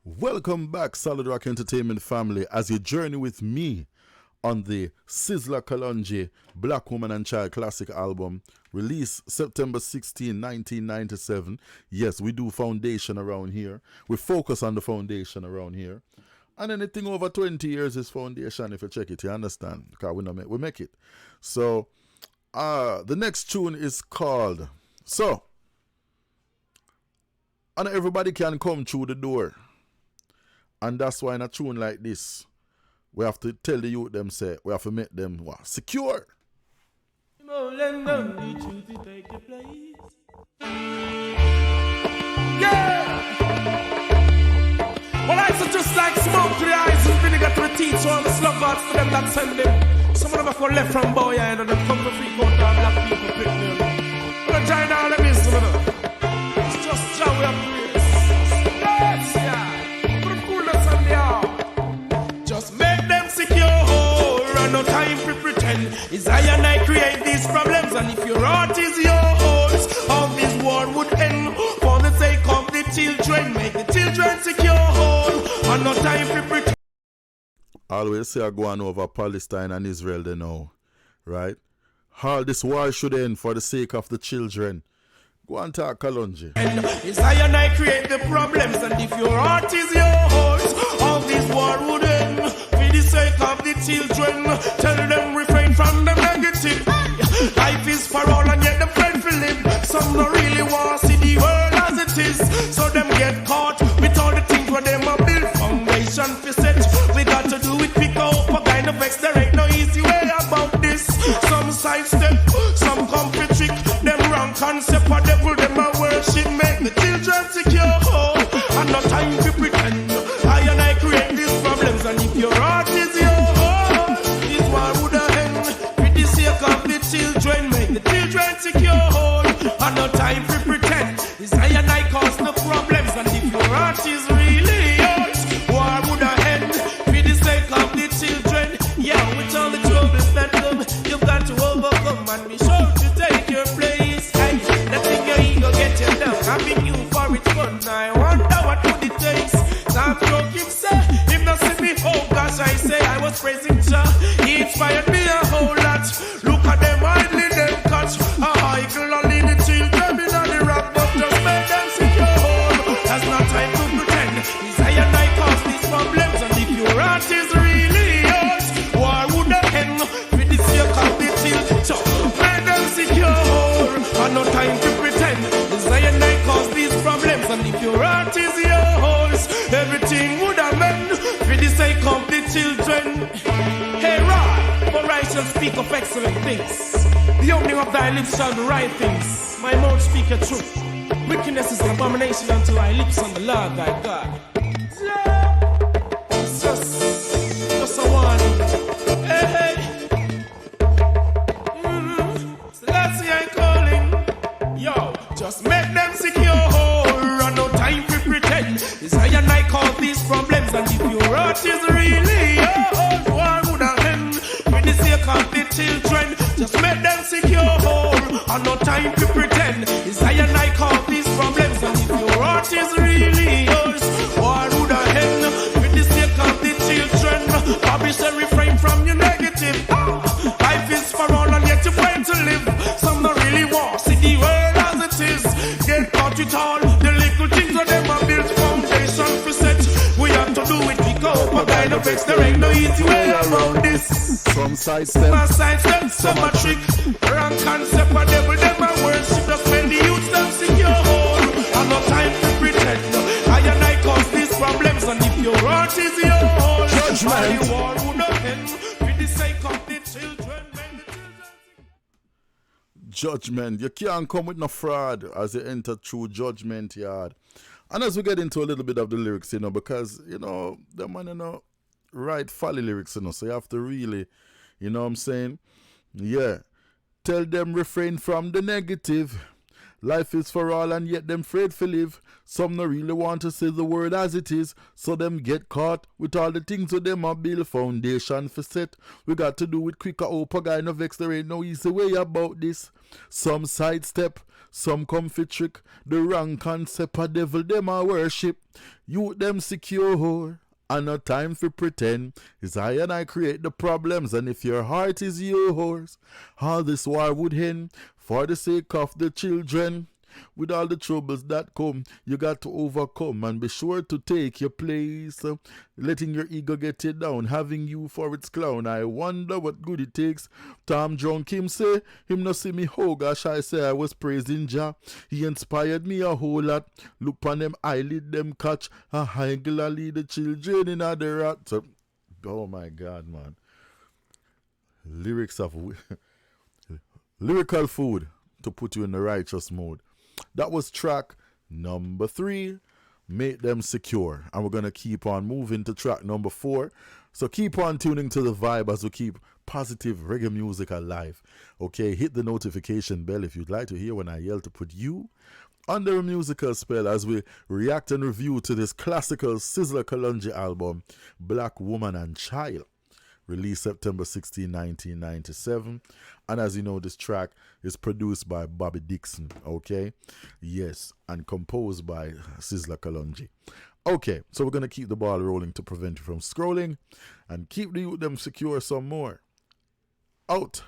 Welcome back, Solid Rock Entertainment family, as you journey with me on the Sizzla Kalonji Black Woman and Child Classic album, released September 16, 1997. Yes, we do foundation around here. We focus on the foundation around here. And anything over 20 years is foundation, if you check it, you understand? Because we make it. So, the next tune is called, and everybody can come through the door. And that's why in a tune like this, we have to tell the youth them, say, we have to make them secure. Yeah! Well, I just like smoke to the eyes and vinegar to the teeth, so all the sluggards to them that send them. Some of them have got left from boy and them come to freak out our black people pick them. But I try now, let me see it's just how we have to do this. Yes, yeah. Put the coolness on the arm. Just make them secure, and no time to pretend. It's I and I create these problems, and if your heart is yours, all this war would end. For the sake of the children, make the children secure, and no time to pretend. Always say I go on over Palestine and Israel they know, right? All this war should end for the sake of the children. Go and talk Kalonji. It's I and I create the problems, and if your heart is yours, all this war would end. For the sake of the children, tell them refrain from the negative. Life is for all and yet the friend for live. Some don't really want to see the world as it is, so them get caught with all the things where them a build foundation for set. We got to do it quick up, a kind of vex. There ain't no easy way about this. Some sidestep, some come for trick. Them wrong concept, or devil them a worship. Make the children secure, and no time to pretend. I and I create these problems, and if your heart is yours, this war would end. With the sake of the children, make the children secure, and no time to pretend. It's I and I cause the problems, and if your heart is really yours, war would end. With the sake of the children, yeah, with all the troubles that come, you've got to overcome and be sure to take your place. Hey, letting your ego get you down, having you for its fun. I wonder what would it take. Sam broke him, say, him not see me. Oh gosh, I say I was praising Jah. He inspired me a whole lot. Look at them idly, them catch a eagle only the children in the rock, but just make them secure. That's not time to pretend. It's I and I cause these problems, and if your heart is really yours, war would end. With the sake of the children, so make them secure, and no time to pretend. It's I and I cause these problems, and if your heart is yours, everything would amend. With the sake of the children. Hey, Rod, for I shall speak of excellent things. The opening of thy lips shall be right things. My mouth speak a truth. Wickedness is an abomination unto thy lips on the Lord thy God. It's just a warning. Hey. So that's the I calling. Yo, just make them secure, and no time to pretend. It's I and I cause these problems, and if your heart is really yours, war would end. With the sake of the children, just make them secure, and no time to pretend. It's I and I cause these problems, and if your heart is really yours, war would end. With the sake of the children, Bobby say refrain from your negative. Life is for all and yet you find to live. Some don't really want see the world as it is. Get caught with all the little things that them are built foundation for set. We have to do it because my kind of vex. There ain't no easy way around this. Some sidestep, Some a trick. Wrong concept, and devil them a worship. Just when the youth them secure, and no time to pretend. I and I cause these problems, and if your heart is yours, Judgment. the war would not end. With the sake of the children, make the children. judgment. You can't come with no fraud as you enter through judgment yard. And as we get into a little bit of the lyrics, because, the man, write folly lyrics, so you have to really, you know what I'm saying? Yeah. Tell them refrain from the negative. Life is for all and yet them afraid to live. Some no really want to say the word as it is, so them get caught with all the things with them a build foundation for set. We got to do it quicker, hope a guy no vex, there ain't no easy way about this. Some sidestep, some comfy trick, the wrong concept a devil them a worship. You them secure. And no time for pretend. It's I and I create the problems, and if your heart is yours, all this war would end for the sake of the children. With all the troubles that come, you got to overcome and be sure to take your place. Letting your ego get you down, having you for its clown. I wonder what good it takes. Tom drunk him say, him no see me, oh gosh, I say I was praising Jah. He inspired me a whole lot. Look on them eyelid, them catch. A high lead the children in the rat. Oh my God, man. Lyrics of lyrical food to put you in the righteous mode. That was track number 3, Make Them Secure. And we're going to keep on moving to track number 4. So keep on tuning to the vibe as we keep positive reggae music alive. Okay, hit the notification bell if you'd like to hear when I yell to put you under a musical spell as we react and review to this classical Sizzla Kalonji album, Black Woman and Child. Released September 16, 1997. And as you know, this track is produced by Bobby Dixon, okay? Yes, and composed by Sizzla Kalonji. Okay, so we're going to keep the ball rolling to prevent you from scrolling and keep them secure some more. Out.